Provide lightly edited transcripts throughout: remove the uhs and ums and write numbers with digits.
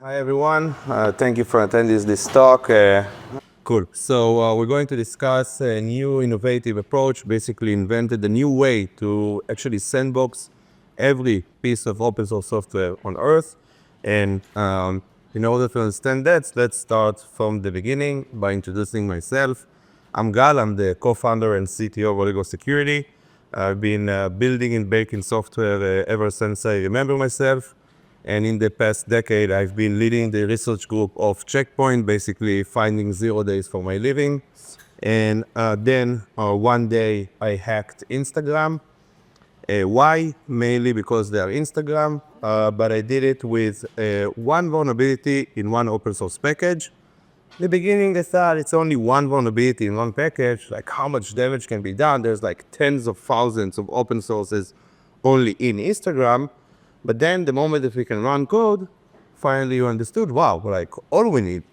Hi everyone, thank you for attending this talk. Cool. So we're going to discuss a new innovative approach, basically invented a new way to actually sandbox every piece of open source software on Earth. And in order to understand that, let's start from the beginning by introducing myself. I'm Gal, I'm the co-founder and CTO of Oligo Security. I've been building and baking software ever since I remember myself. And in the past decade, I've been leading the research group of Checkpoint, basically finding 0 days for my living. And then one day I hacked Instagram. Why? Mainly because they are Instagram, but I did it with one vulnerability in one open source package. In the beginning, I thought it's only one vulnerability in one package, like how much damage can be done. There's like tens of thousands of open sources only in Instagram. But then the moment that we can run code, finally you understood, wow, like all we need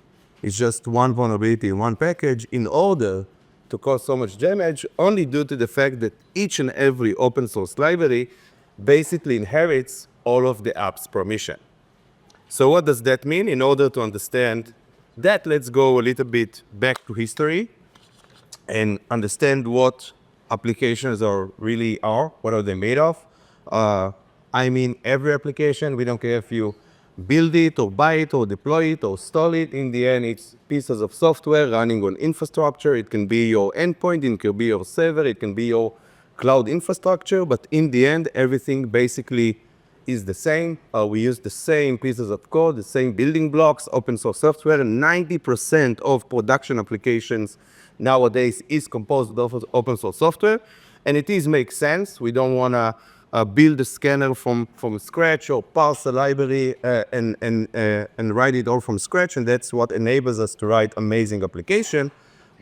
is just one vulnerability in one package in order to cause so much damage, only due to the fact that each and every open source library basically inherits all of the app's permission. So what does that mean? In order to understand that, let's go a little bit back to history and understand what applications are, what are they made of. I mean, every application, we don't care if you build it or buy it or deploy it or install it. In the end, it's pieces of software running on infrastructure. It can be your endpoint, it can be your server, it can be your cloud infrastructure. But in the end, everything basically is the same. We use the same pieces of code, the same building blocks, open source software. 90% of production applications nowadays is composed of open source software. And it makes sense. We don't want to build a scanner from scratch or parse a library and write it all from scratch. And that's what enables us to write amazing application.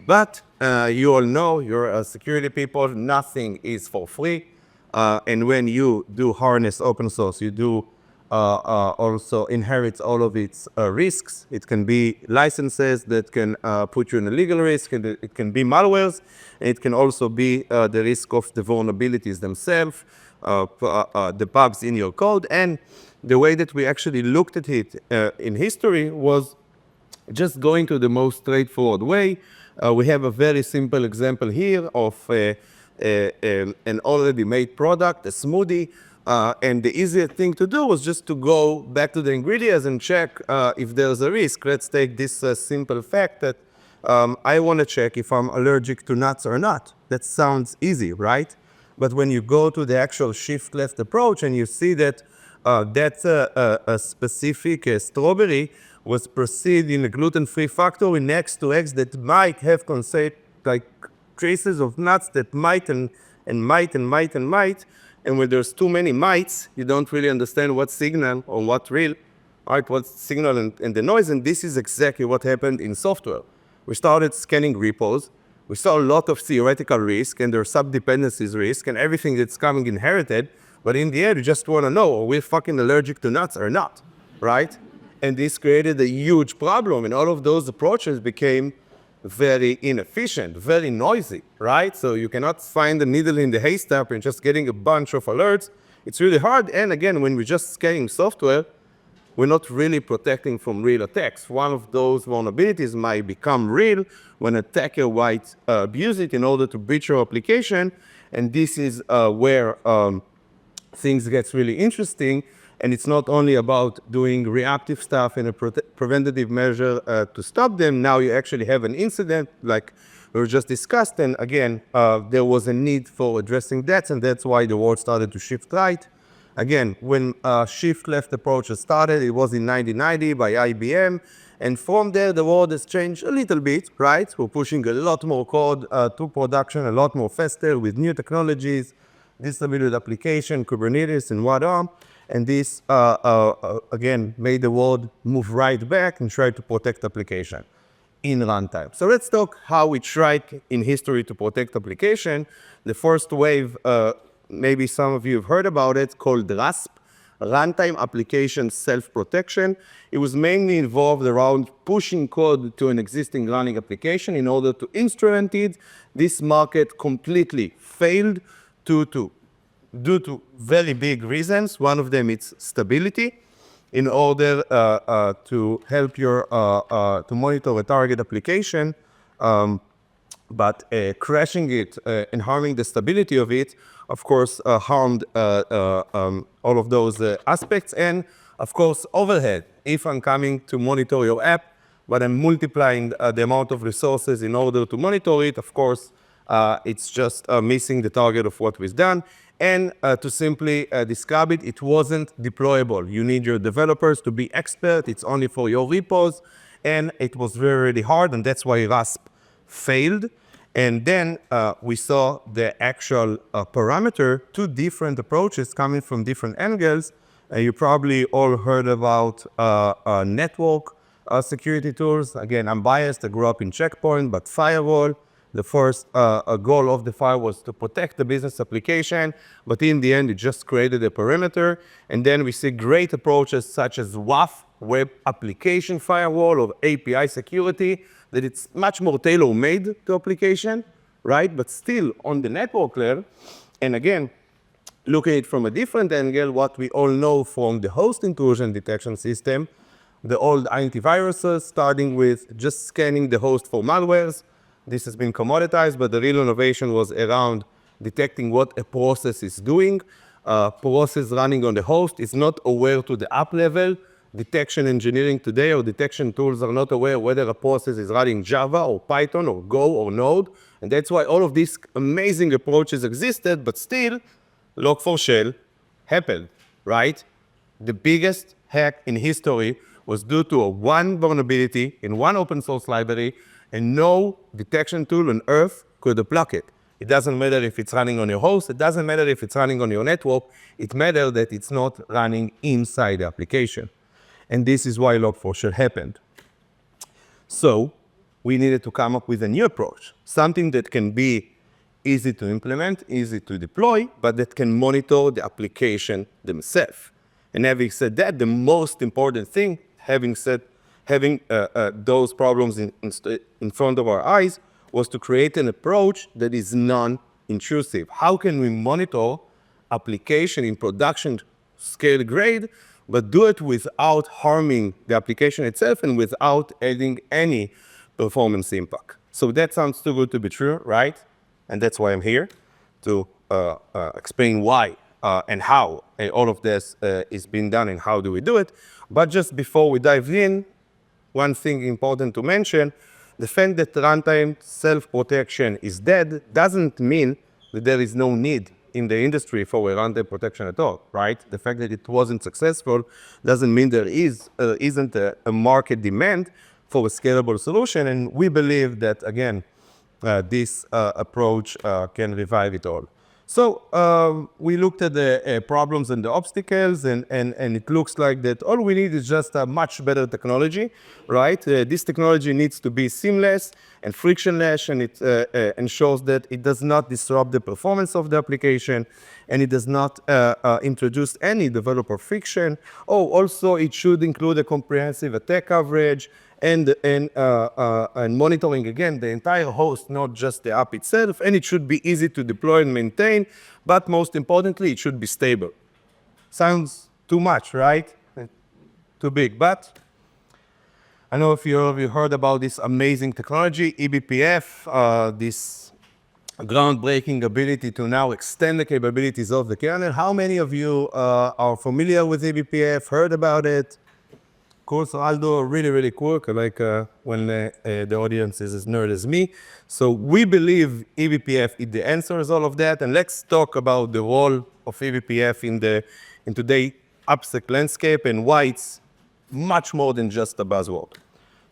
But you all know, you're security people, nothing is for free. And when you do harness open source, you do also inherit all of its risks. It can be licenses that can put you in a legal risk. It can be malwares. And it can also be the risk of the vulnerabilities themselves, the bugs in your code. And the way that we actually looked at it in history was just going to the most straightforward way. We have a very simple example here of an already made product, a smoothie. And the easiest thing to do was just to go back to the ingredients and check if there's a risk. Let's take this simple fact that I want to check if I'm allergic to nuts or not. That sounds easy, right? But when you go to the actual shift left approach and you see that that's a specific strawberry was perceived in a gluten-free factory next to eggs that might have like traces of nuts that might and might and might and might. And when there's too many mites, you don't really understand what signal or what real, right, what signal and the noise. And this is exactly what happened in software. We started scanning repos. We saw a lot of theoretical risk and their sub-dependencies risk and everything that's coming inherited. But in the end, you just want to know, are we fucking allergic to nuts or not, right? And this created a huge problem. And all of those approaches became very inefficient, very noisy, right? So you cannot find the needle in the haystack and just getting a bunch of alerts. It's really hard. And again, when we're just scanning software, we're not really protecting from real attacks. One of those vulnerabilities might become real when an attacker might abuse it in order to breach your application. And this is where things get really interesting. And it's not only about doing reactive stuff in a preventative measure to stop them. Now you actually have an incident like we just discussed. And again, there was a need for addressing that. And that's why the world started to shift right. Again, when shift left approach started, it was in 1990 by IBM. And from there, the world has changed a little bit, right? We're pushing a lot more code to production, a lot more faster with new technologies, distributed application, Kubernetes, and whatnot. And this, again, made the world move right back and try to protect application in runtime. So let's talk how we tried in history to protect application. The first wave, maybe some of you have heard about it, called RASP, Runtime Application Self-Protection. It was mainly involved around pushing code to an existing running application in order to instrument it. This market completely failed due to very big reasons. One of them is stability. in order to help your to monitor a target application. But crashing it and harming the stability of it, of course, harmed all of those aspects. And of course, overhead. If I'm coming to monitor your app, but I'm multiplying the amount of resources in order to monitor it, of course, it's just missing the target of what we've done. And to simply describe it, it wasn't deployable. You need your developers to be expert. It's only for your repos. And it was very, really hard. And that's why RASP failed. And then we saw the actual parameter, two different approaches coming from different angles. You probably all heard about network security tools. Again, I'm biased. I grew up in Check Point, but firewall. The first goal of the firewall was to protect the business application, but in the end, it just created a perimeter. And then we see great approaches such as WAF, Web Application Firewall, or API security, that it's much more tailor-made to application, right? But still on the network layer. And again, look at it from a different angle, what we all know from the host intrusion detection system, the old antiviruses, starting with just scanning the host for malwares. This has been commoditized, but the real innovation was around detecting what a process is doing. Process running on the host is not aware to the app level. Detection engineering today or detection tools are not aware whether a process is running Java or Python or Go or Node. And that's why all of these amazing approaches existed, but still, Log4Shell happened, right? The biggest hack in history was due to one vulnerability in one open source library, and no detection tool on earth could block it. It doesn't matter if it's running on your host. It doesn't matter if it's running on your network. It matters that it's not running inside the application. And this is why Log4Shell happened. So we needed to come up with a new approach, something that can be easy to implement, easy to deploy, but that can monitor the application themselves. And having said that, the most important thing, having those problems in front of our eyes, was to create an approach that is non-intrusive. How can we monitor application in production scale grade, but do it without harming the application itself and without adding any performance impact? So that sounds too good to be true, right? And that's why I'm here, to explain why and how all of this is being done and how do we do it. But just before we dive in, one thing important to mention, the fact that runtime self-protection is dead doesn't mean that there is no need in the industry for a runtime protection at all, right? The fact that it wasn't successful doesn't mean there isn't a market demand for a scalable solution. And we believe that, again, this approach can revive it all. So we looked at the problems and the obstacles, and it looks like that all we need is just a much better technology, right? This technology needs to be seamless and frictionless, and it ensures that it does not disrupt the performance of the application, and it does not introduce any developer friction. Oh, also it should include a comprehensive attack coverage, and monitoring, again, the entire host, not just the app itself. And it should be easy to deploy and maintain, but most importantly, it should be stable. Sounds too much, right? Too big, but I know if you heard about this amazing technology, eBPF, this groundbreaking ability to now extend the capabilities of the kernel. How many of you are familiar with eBPF, heard about it? Cool, so I'll do a really, really quick, like when the audience is as nerd as me. So we believe eBPF is the answer is all of that, and let's talk about the role of eBPF in today's AppSec landscape and why it's much more than just a buzzword.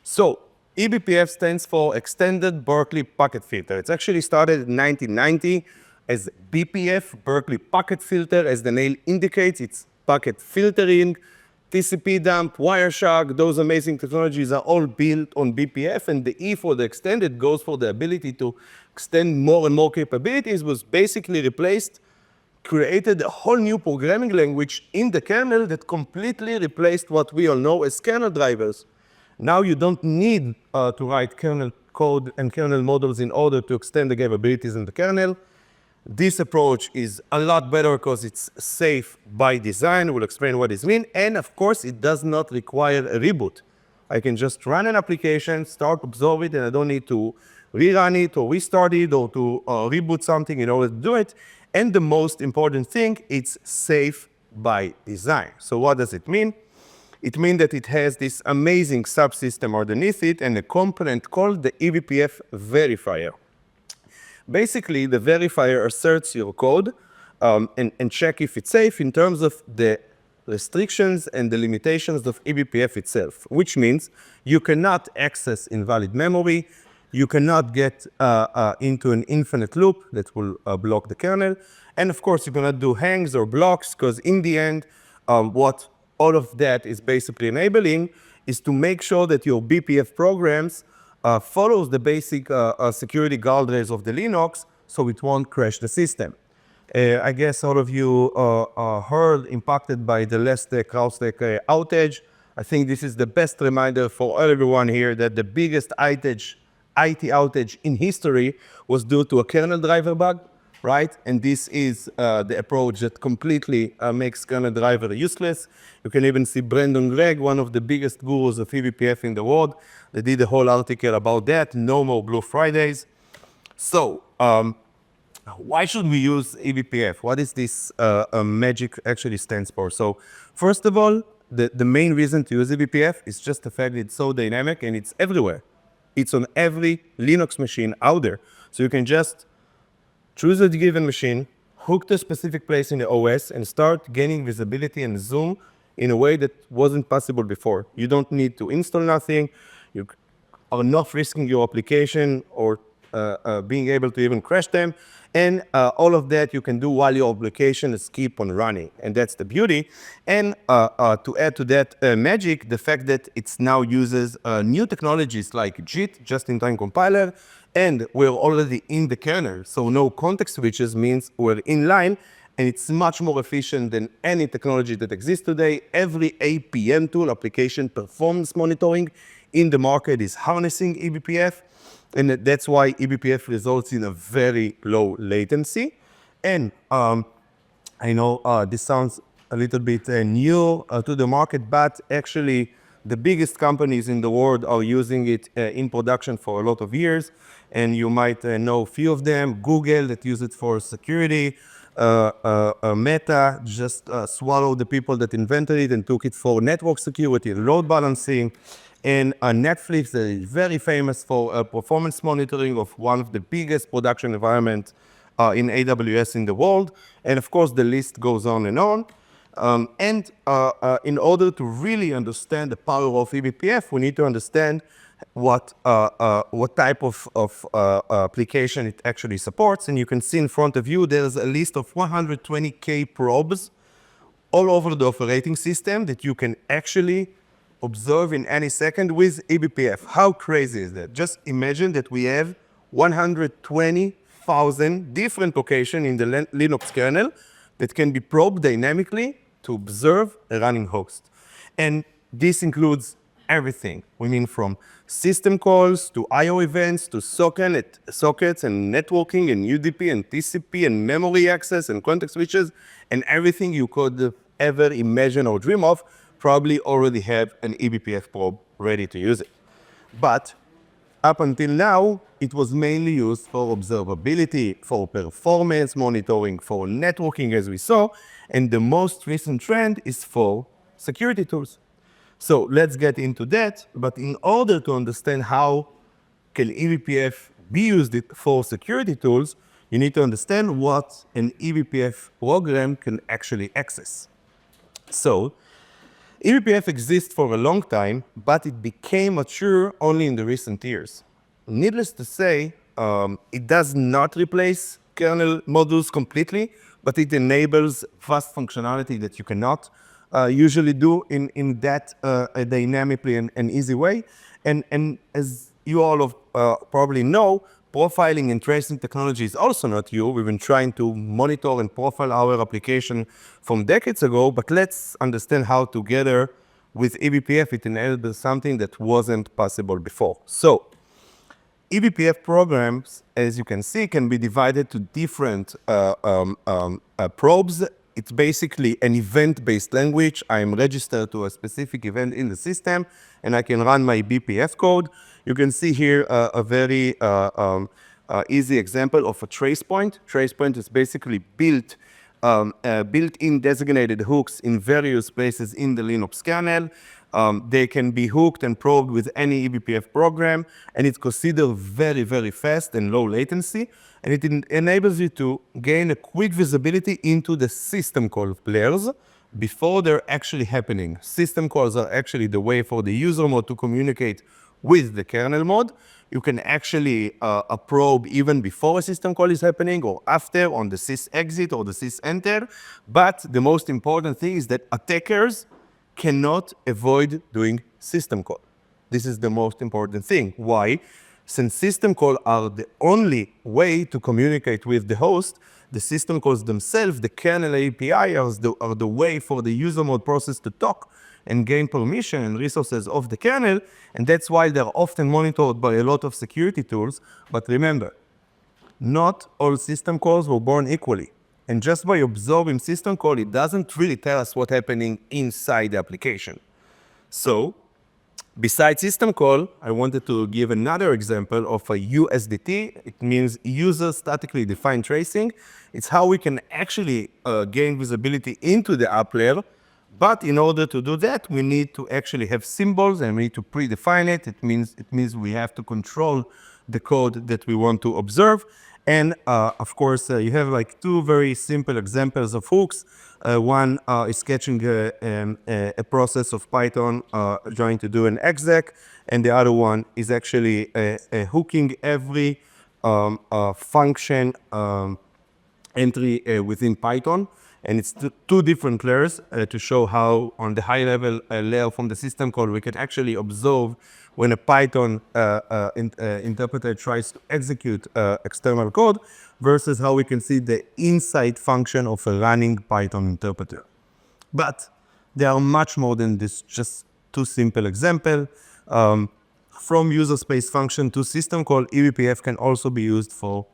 So eBPF stands for Extended Berkeley Packet Filter. It's actually started in 1990 as BPF, Berkeley Packet Filter. As the name indicates, it's packet filtering. TCP dump, Wireshark, those amazing technologies are all built on BPF, and the E for the extended goes for the ability to extend more and more capabilities, was basically created a whole new programming language in the kernel that completely replaced what we all know as kernel drivers. Now you don't need to write kernel code and kernel models in order to extend the capabilities in the kernel. This approach is a lot better because it's safe by design. We'll explain what this means. And of course, it does not require a reboot. I can just run an application, start, observe it, and I don't need to rerun it or restart it or to reboot something in order to do it. And the most important thing, it's safe by design. So what does it mean? It means that it has this amazing subsystem underneath it and a component called the eBPF verifier. Basically, the verifier asserts your code and check if it's safe in terms of the restrictions and the limitations of eBPF itself, which means you cannot access invalid memory, you cannot get into an infinite loop that will block the kernel, and of course you cannot do hangs or blocks, because in the end, what all of that is basically enabling is to make sure that your BPF programs follows the basic security guardrails of the Linux, so it won't crash the system. I guess all of you heard impacted by the last CrowdStrike outage. I think this is the best reminder for everyone here that the biggest IT outage in history was due to a kernel driver bug, right? And this is the approach that completely makes kernel driver useless. You can even see Brandon Gregg, one of the biggest gurus of eBPF in the world. They did a whole article about that, no more Blue Fridays. So, why should we use eBPF? What is this magic actually stands for? So, first of all, the main reason to use eBPF is just the fact that it's so dynamic and it's everywhere. It's on every Linux machine out there. So you can just choose a given machine, hook to a specific place in the OS, and start gaining visibility and zoom in a way that wasn't possible before. You don't need to install nothing. You are not risking your application or being able to even crash them. And all of that you can do while your application is keep on running. And that's the beauty. And to add to that magic, the fact that it now uses new technologies like JIT, just-in-time compiler, and we're already in the kernel. So no context switches means we're in line, and it's much more efficient than any technology that exists today. Every APM tool, application performance monitoring, in the market is harnessing eBPF. And that's why eBPF results in a very low latency. And I know this sounds a little bit new to the market, but actually the biggest companies in the world are using it in production for a lot of years. And you might know a few of them. Google, that use it for security. Meta just swallowed the people that invented it and took it for network security, load balancing. And Netflix is very famous for performance monitoring of one of the biggest production environments in AWS in the world. And of course, the list goes on and on. In order to really understand the power of eBPF, we need to understand what type of application it actually supports. And you can see in front of you, there's a list of 120K probes all over the operating system that you can actually observe in any second with eBPF. How crazy is that? Just imagine that we have 120,000 different locations in the Linux kernel that can be probed dynamically to observe a running host. And this includes everything. We mean from system calls to I/O events to sockets and networking and UDP and TCP and memory access and context switches and everything you could ever imagine or dream of. Probably already have an eBPF probe ready to use it. But up until now, it was mainly used for observability, for performance monitoring, for networking, as we saw, and the most recent trend is for security tools. So let's get into that, but in order to understand how can eBPF be used for security tools, you need to understand what an eBPF program can actually access. So eBPF exists for a long time, but it became mature only in the recent years. Needless to say, it does not replace kernel modules completely, but it enables fast functionality that you cannot usually do in that dynamically and easy way. And as you all probably know, profiling and tracing technology is also not new. We've been trying to monitor and profile our application from decades ago, but let's understand how together with eBPF it enables something that wasn't possible before. So eBPF programs, as you can see, can be divided to different probes. It's basically an event-based language. I'm registered to a specific event in the system, and I can run my BPF code. You can see here a very easy example of a trace point. Trace point is basically built-in designated hooks in various places in the Linux kernel. They can be hooked and probed with any eBPF program, and it's considered very, very fast and low latency. And it enables you to gain a quick visibility into the system call layers before they're actually happening. System calls are actually the way for the user mode to communicate with the kernel mode. You can actually probe even before a system call is happening or after on the sys exit or the sys enter. But the most important thing is that attackers cannot avoid doing system call. This is the most important thing. Why? Since system calls are the only way to communicate with the host, the system calls themselves, the kernel API, are the way for the user mode process to talk and gain permission and resources of the kernel, and that's why they're often monitored by a lot of security tools. But remember, not all system calls were born equally. And just by observing system call, it doesn't really tell us what's happening inside the application. So, besides system call, I wanted to give another example of a USDT. It means user statically defined tracing. It's how we can actually gain visibility into the app layer. But in order to do that, we need to actually have symbols and we need to predefine it. It means we have to control the code that we want to observe. And of course, you have like two very simple examples of hooks. One is sketching a process of Python trying to do an exec, and the other one is actually hooking every function entry within Python. And it's two different layers to show how on the high level layer from the system call we can actually observe when a Python interpreter tries to execute external code versus how we can see the inside function of a running Python interpreter. But there are much more than this, just two simple examples. From user space function to system call, eBPF can also be used for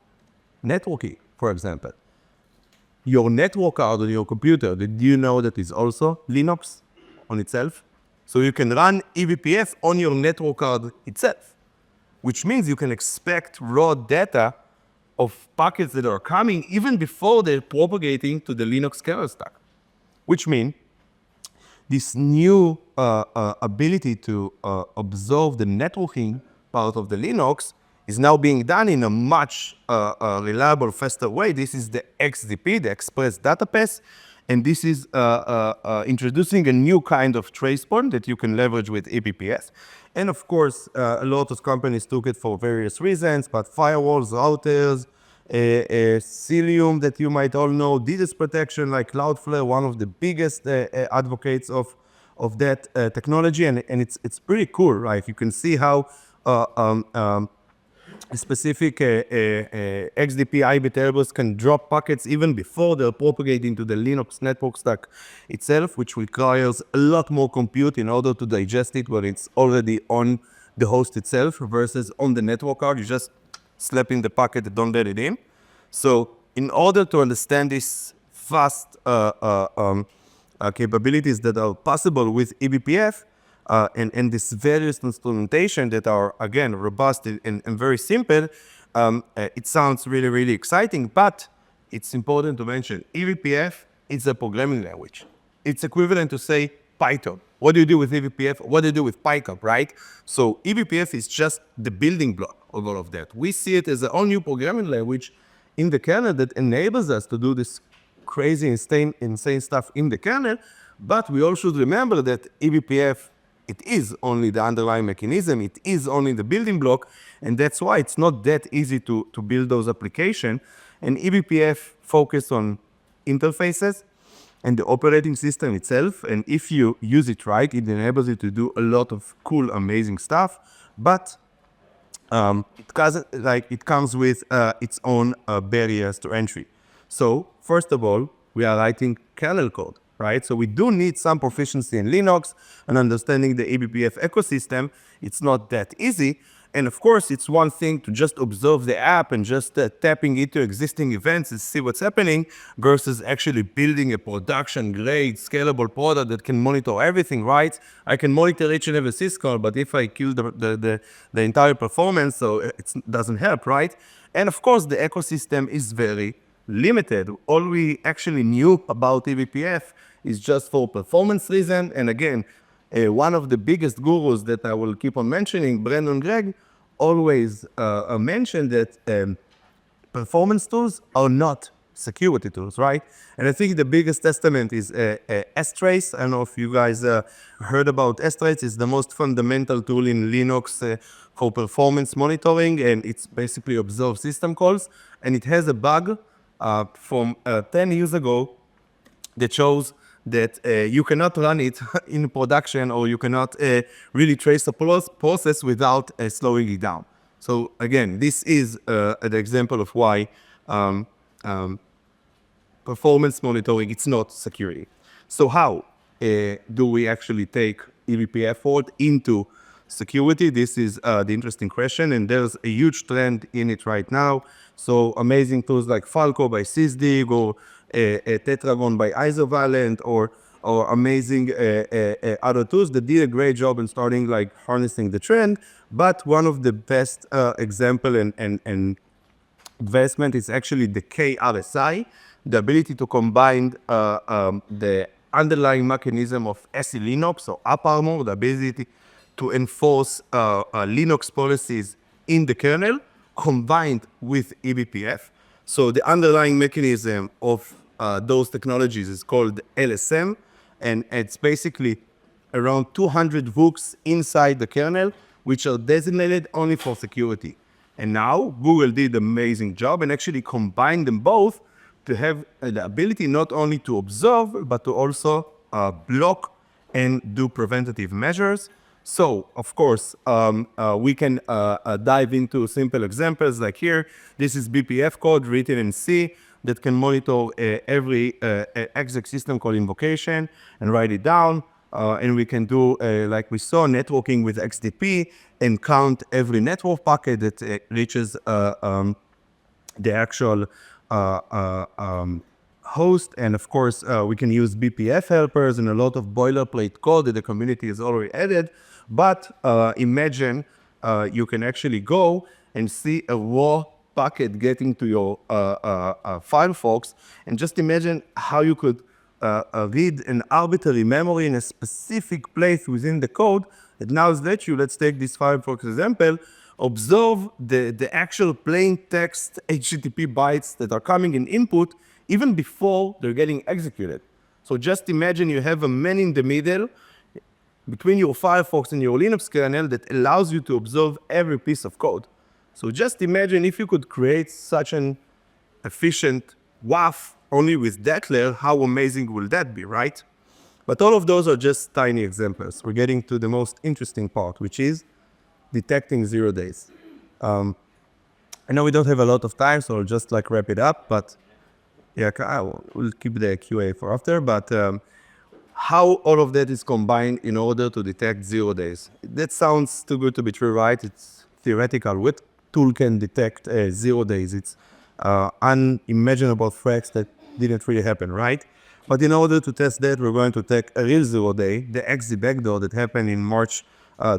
networking, for example. Your network card on your computer, did you know that is also Linux on itself? So you can run eBPF on your network card itself, which means you can expect raw data of packets that are coming even before they're propagating to the Linux kernel stack, which means this new ability to observe the networking part of the Linux is now being done in a much reliable, faster way. This is the XDP, the Express Data Pass, and this is introducing a new kind of trace point that you can leverage with eBPF. And of course, a lot of companies took it for various reasons, but firewalls, routers, Cilium that you might all know, DDoS protection like Cloudflare, one of the biggest advocates of that technology, and it's pretty cool, right? You can see how specific XDP IB tables can drop packets even before they're propagating to the Linux network stack itself, which requires a lot more compute in order to digest it when it's already on the host itself versus on the network card. You just slap in the packet and don't let it in. So in order to understand these fast capabilities that are possible with eBPF, and this various instrumentation that are, again, robust and very simple, it sounds really, really exciting, but it's important to mention, eBPF is a programming language. It's equivalent to, say, Python. What do you do with eBPF? What do you do with PyCharm, right? So eBPF is just the building block of all of that. We see it as a all new programming language in the kernel that enables us to do this crazy, insane stuff in the kernel, but we all should remember that eBPF, it is only the underlying mechanism, it is only the building block, and that's why it's not that easy to build those applications. And eBPF focus on interfaces and the operating system itself, and if you use it right, it enables you to do a lot of cool, amazing stuff, but it comes with its own barriers to entry. So, first of all, we are writing kernel code, right? So we do need some proficiency in Linux and understanding the eBPF ecosystem. It's not that easy. And of course, it's one thing to just observe the app and just tapping into existing events and see what's happening versus actually building a production grade, scalable product that can monitor everything, right? I can monitor each and every syscall, but if I kill the entire performance, so it doesn't help, right? And of course, the ecosystem is very limited. All we actually knew about eBPF is just for performance reason. And again, one of the biggest gurus that I will keep on mentioning, Brandon Gregg, always mentioned that performance tools are not security tools, right? And I think the biggest testament is strace. I don't know if you guys heard about strace. It's the most fundamental tool in Linux for performance monitoring, and it's basically observe system calls. And it has a bug from 10 years ago that shows that you cannot run it in production, or you cannot really trace a process without slowing it down. So again, this is an example of why performance monitoring, it's not security. So how do we actually take eBPF forward into security? This is the interesting question, and there's a huge trend in it right now. So amazing tools like Falco by Sysdig, or Tetragon by Isovalent, or amazing other tools that did a great job in starting like harnessing the trend. But one of the best example and investment is actually the KRSI, the ability to combine the underlying mechanism of SE Linux or AppArmor, the ability to enforce Linux policies in the kernel, combined with eBPF. So the underlying mechanism of those technologies is called LSM, and it's basically around 200 hooks inside the kernel, which are designated only for security. And now Google did an amazing job and actually combined them both to have the ability not only to observe, but to also block and do preventative measures. So, of course, we can dive into simple examples like here. This is BPF code written in C that can monitor every exec system call invocation and write it down. And we can do, like we saw, networking with XDP and count every network packet that reaches the actual host. And of course, we can use BPF helpers and a lot of boilerplate code that the community has already added. But imagine you can actually go and see a raw packet getting to your Firefox, and just imagine how you could read an arbitrary memory in a specific place within the code that now lets you, let's take this Firefox example, observe the actual plain text HTTP bytes that are coming in input even before they're getting executed. So just imagine you have a man in the middle between your Firefox and your Linux kernel that allows you to observe every piece of code. So just imagine if you could create such an efficient WAF only with that layer, how amazing will that be, right? But all of those are just tiny examples. We're getting to the most interesting part, which is detecting 0 days. I know we don't have a lot of time, so I'll just like wrap it up, but yeah, we'll keep the QA for after. But how all of that is combined in order to detect 0 days. That sounds too good to be true, right? It's theoretical. What tool can detect 0 days? It's unimaginable threats that didn't really happen, right? But in order to test that, we're going to take a real 0 day, the XZ backdoor that happened in March,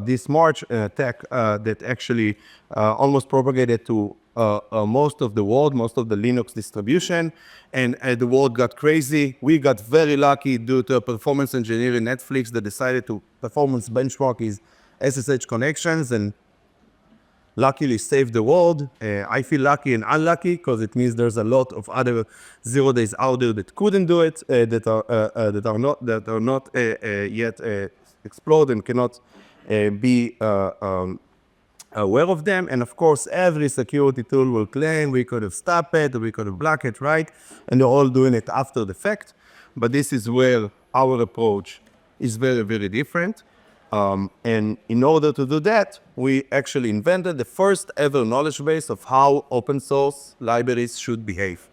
this March, attack that actually almost propagated to most of the world, most of the Linux distribution, and the world got crazy. We got very lucky due to a performance engineer in Netflix that decided to performance benchmark his SSH connections and luckily saved the world. I feel lucky and unlucky because it means there's a lot of other 0 days out there that couldn't do it, that are not yet explored and cannot be aware of them. And of course, every security tool will claim we could have stopped it, or we could have blocked it, right? And they're all doing it after the fact. But this is where our approach is very, very different. And in order to do that, we actually invented the first ever knowledge base of how open source libraries should behave.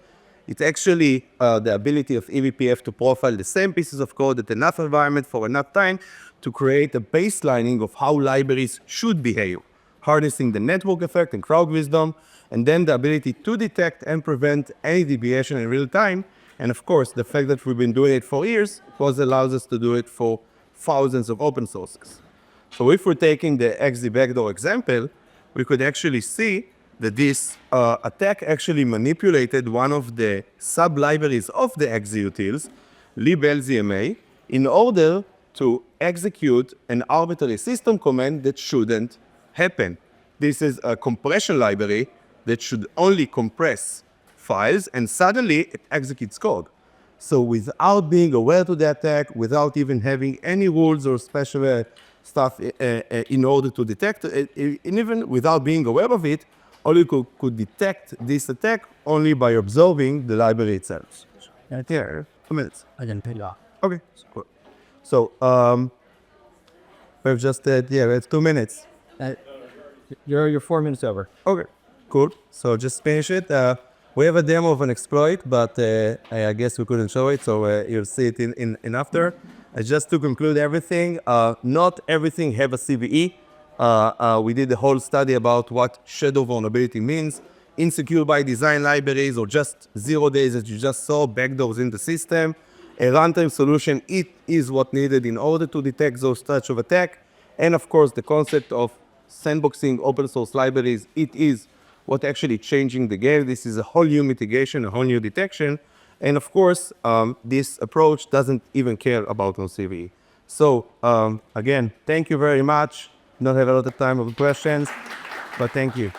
It's actually the ability of eBPF to profile the same pieces of code at enough environment for enough time to create a baselining of how libraries should behave. harnessing the network effect and crowd wisdom, and then the ability to detect and prevent any deviation in real time. And of course, the fact that we've been doing it for years allows us to do it for thousands of open sources. So if we're taking the XZ backdoor example, we could actually see that this attack actually manipulated one of the sub-libraries of the XZ-utils, liblzma, in order to execute an arbitrary system command that shouldn't happen. This is a compression library that should only compress files, and suddenly it executes code. So without being aware to the attack, without even having any rules or special stuff in order to detect it, and even without being aware of it, all you could detect this attack only by observing the library itself. Right here, 2 minutes. I didn't pay off. Okay, cool. So we've just, it's 2 minutes. You're 4 minutes over. Okay, cool. So just finish it. We have a demo of an exploit, but I guess we couldn't show it, so you'll see it in after. Just to conclude everything, not everything have a CVE. We did a whole study about what shadow vulnerability means. Insecure by design libraries, or just 0 days that you just saw, backdoors in the system. A runtime solution, it is what needed in order to detect those types of attack. And of course, the concept of sandboxing open source libraries, it is what actually changing the game. This is a whole new mitigation, a whole new detection. And of course, this approach doesn't even care about no CVE. So again, thank you very much. Don't have a lot of time for questions, but thank you.